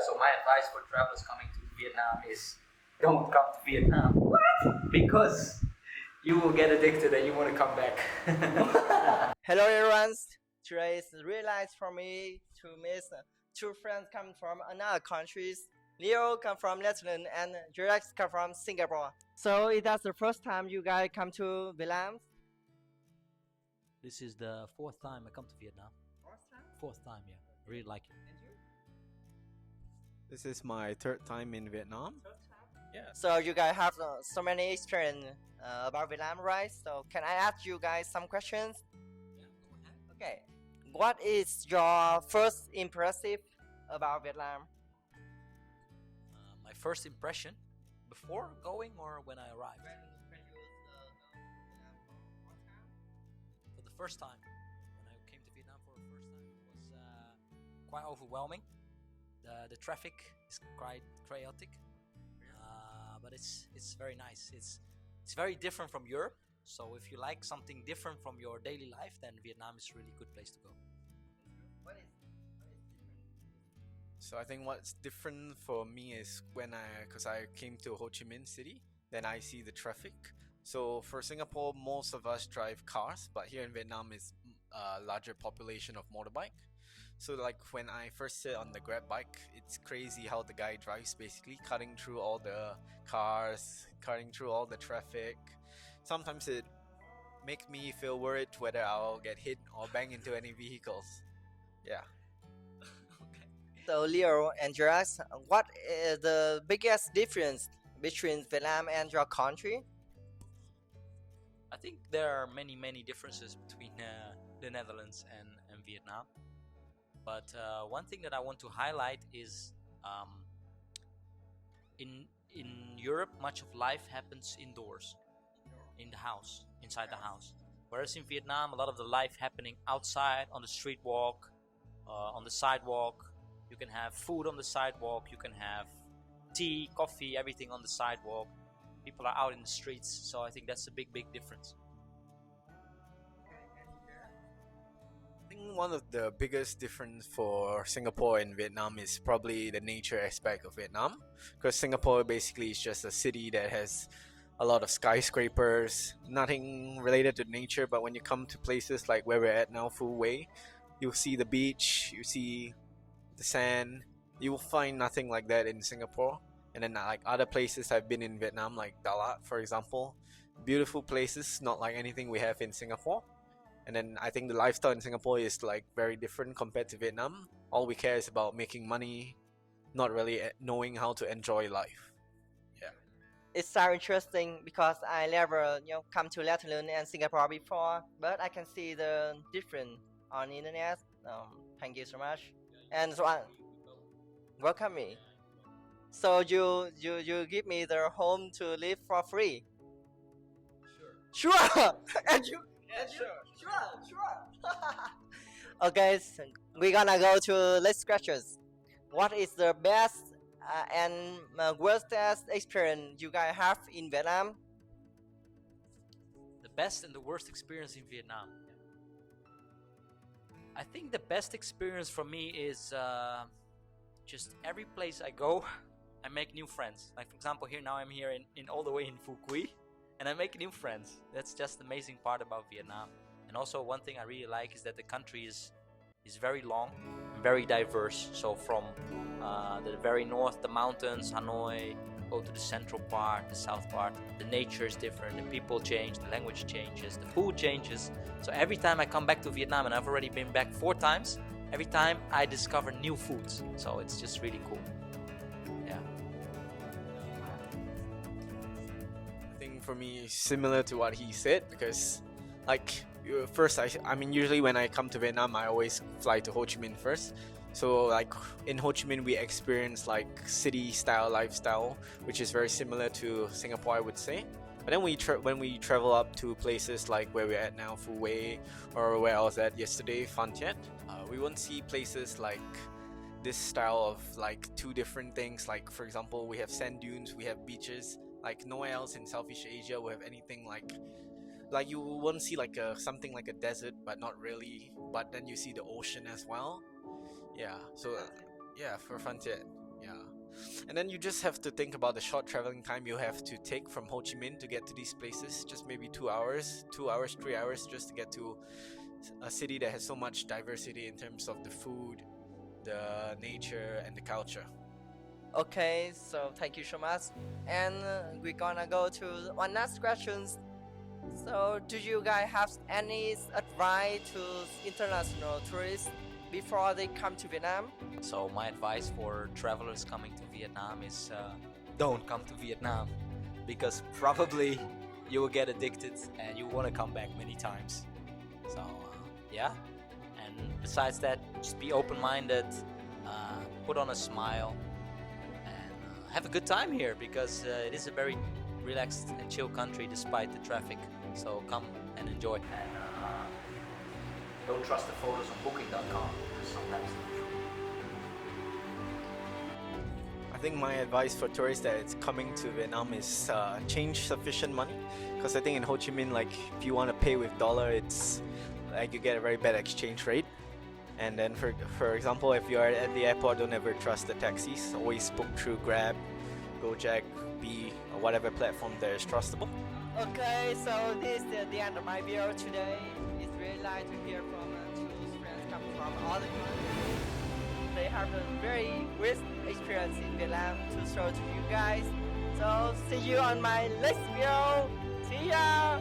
so my advice for travelers coming to Vietnam is don't come to Vietnam. What? Because you will get addicted and you want to come back. Hello everyone. Today is really nice for me to meet two friends coming from another countries. Leo come from Netherlands and Jeric come from Singapore. So is that the first time you guys come to Vietnam? This is the fourth time I come to Vietnam. Fourth time, yeah. I really like it. This is my third time in Vietnam. Yeah. So you guys have so many experience about Vietnam, right? So can I ask you guys some questions? Yeah, go ahead. Okay. What is your first impressive about Vietnam? My first impression before going or when I arrived? For the first time. When I came to Vietnam for the first time, it was quite overwhelming. The traffic is quite chaotic, but it's very nice. It's very different from Europe. So if you like something different from your daily life, then Vietnam is a really good place to go. What is different? So I think what's different for me is because I came to Ho Chi Minh City, then I see the traffic. So for Singapore, most of us drive cars, but here in Vietnam is a larger population of motorbike. So like when I first sit on the Grab bike, it's crazy how the guy drives, basically cutting through all the cars, cutting through all the traffic. Sometimes it makes me feel worried whether I'll get hit or bang into any vehicles. Yeah. Okay. So Leo and Jeric, what is the biggest difference between Vietnam and your country? I think there are many differences between the Netherlands and Vietnam. But one thing that I want to highlight is in Europe, much of life happens indoors, in the house, inside the house. Whereas in Vietnam, a lot of the life happening outside, on the street walk, on the sidewalk. You can have food on the sidewalk. You can have tea, coffee, everything on the sidewalk. People are out in the streets, so I think that's a big difference. I think one of the biggest difference for Singapore and Vietnam is probably the nature aspect of Vietnam, because Singapore basically is just a city that has a lot of skyscrapers, nothing related to nature. But when you come to places like where we're at now, Phu Quay, you'll see the beach, you see the sand. You will find nothing like that in Singapore. And then like other places I've been in Vietnam, like Dalat, for example, beautiful places, not like anything we have in Singapore. And then I think the lifestyle in Singapore is like very different compared to Vietnam. All we care is about making money, not really knowing how to enjoy life. Yeah. It's so interesting because I never come to Netherlands and Singapore before, but I can see the difference on the internet. Thank you so much. And so welcome me. So you give me the home to live for free. Sure. And you. Sure. Okay, so we're gonna go to next questions. What is the best and worst experience you guys have in Vietnam? The best and the worst experience in Vietnam. I think the best experience for me is just every place I go, I make new friends. Like for example, now I'm here in all the way in Phu Quay, and I make new friends. That's just the amazing part about Vietnam. And also one thing I really like is that the country is very long and very diverse. So from the very north, the mountains, Hanoi, go to the central part, the south part, the nature is different, the people change, the language changes, the food changes. So every time I come back to Vietnam, and I've already been back 4 times, every time I discover new foods. So it's just really cool. Yeah. I think for me, similar to what he said, because like first, I mean, usually when I come to Vietnam, I always fly to Ho Chi Minh first. So like in Ho Chi Minh, we experience like city style lifestyle, which is very similar to Singapore, I would say. But then when we travel up to places like where we're at now, Phu Quay, or where I was at yesterday, Phan Thiet, we won't see places like this style of like 2 different things. Like for example, we have sand dunes, we have beaches. Like nowhere else in Southeast Asia will have anything like you won't see like something like a desert, but not really. But then you see the ocean as well. Yeah. So Yeah, for Phan-Thiet. Yeah. And then you just have to think about the short traveling time you have to take from Ho Chi Minh to get to these places. Just maybe 2 hours, 2 hours, 3 hours just to get to a city that has so much diversity in terms of the food, the nature, and the culture. Okay, so thank you so much. And we're gonna go to one last questions. So, do you guys have any advice to international tourists before they come to Vietnam? So my advice for travelers coming to Vietnam is don't come to Vietnam, because probably you will get addicted and you want to come back many times. So yeah, and besides that, just be open-minded, put on a smile, and have a good time here, because it is a very relaxed and chill country despite the traffic. So come and enjoy. And don't trust the photos on booking.com, because sometimes they're true. I think my advice for tourists that is coming to Vietnam is change sufficient money, because I think in Ho Chi Minh, like if you want to pay with dollar, it's like you get a very bad exchange rate. And then for example, if you are at the airport, don't ever trust the taxis. Always book through Grab, Gojek, B, or whatever platform that is trustable. Okay, so this is the end of my video today. It's really nice to hear from two friends coming from other countries. They have a very great experience in Vietnam to show to you guys. So see you on my next video. See ya!